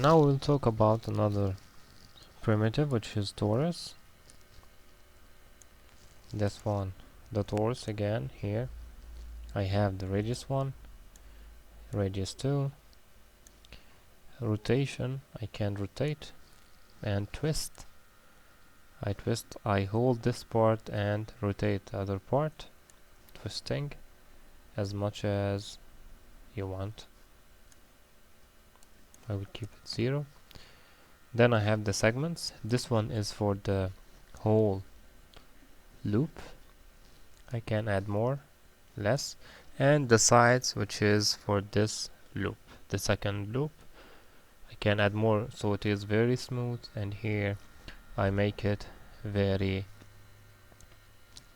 Now we'll talk about another primitive, which is torus. This one, the torus again. Here I have the radius 1, radius 2, rotation. I can rotate and twist. I hold this part and rotate the other part, twisting as much as you want. I will keep it 0. Then I have the segments. This one is for the whole loop. I can add more, less, and the sides, which is for this loop, the second loop. I can add more, so it is very smooth, and here I make it very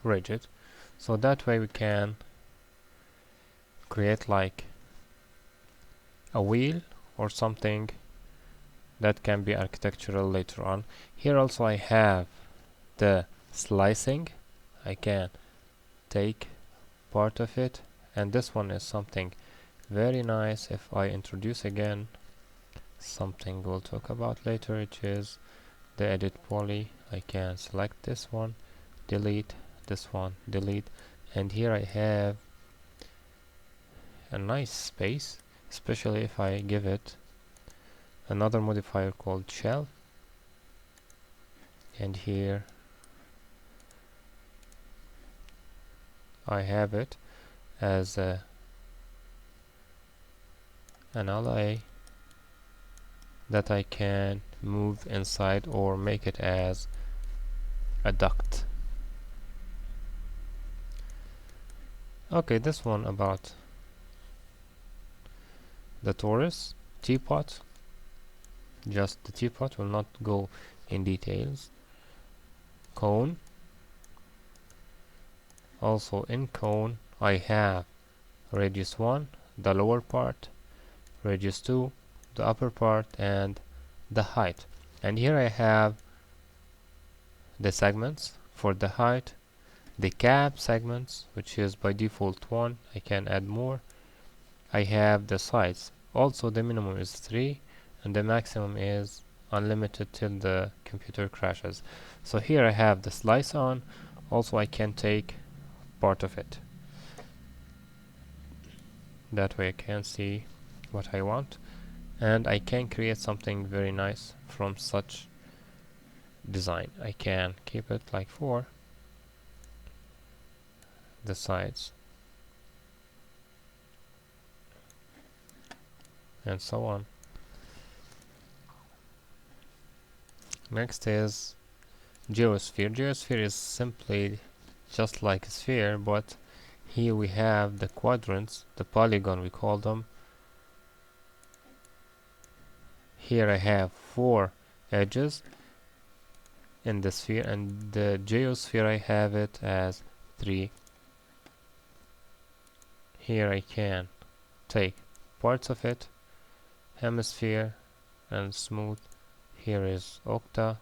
rigid, so that way we can create like a wheel or something that can be architectural later on. Here also I have the slicing. I can take part of it, and this one is something very nice. If I introduce again something we'll talk about later, which is the edit poly, I can select this one, delete this one, delete, and here I have a nice space, especially if I give it another modifier called shell, and here I have it as an ally that I can move inside or make it as a duct. Okay, this one about the torus teapot, just the teapot, will not go in details. Cone, also in cone I have radius 1, the lower part, radius 2, the upper part, and the height. And here I have the segments for the height, the cap segments, which is by default 1. I can add more. I have the size. Also the minimum is 3 and the maximum is unlimited till the computer crashes. So here I have the slice on. Also I can take part of it. That way I can see what I want, and I can create something very nice from such design. I can keep it like 4, the sides, and so on. Next is geosphere. Geosphere is simply just like a sphere, but here we have the quadrants, the polygon we call them. Here I have 4 edges in the sphere, and the geosphere I have it as 3. Here I can take parts of it, hemisphere and smooth. Here is octa,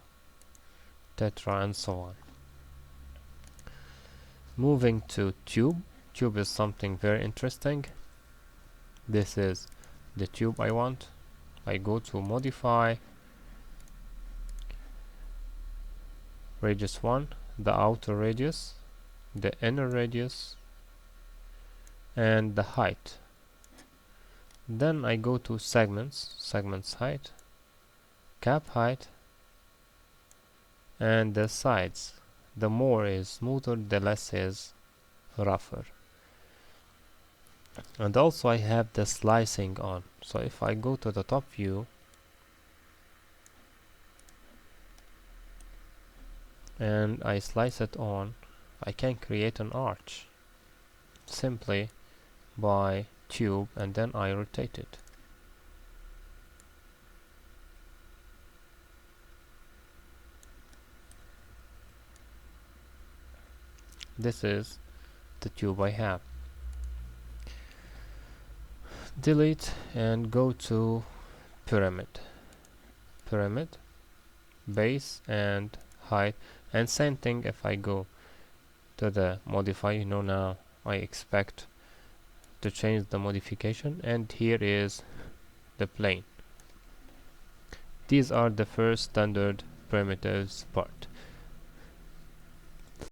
tetra, and so on. Moving to tube. Tube is something very interesting. This is the tube I want. I go to modify, radius 1, the outer radius, the inner radius, and the height. Then I go to segments, segments height, cap height, and the sides. The more is smoother, the less is rougher. And also I have the slicing on. So if I go to the top view and I slice it on, I can create an arch simply by tube, and then I rotate it. This is the tube I have. Delete and go to pyramid, base and height, and same thing. If I go to the modify, now I expect to change the modification, and here is the plane. These are the first standard primitives part.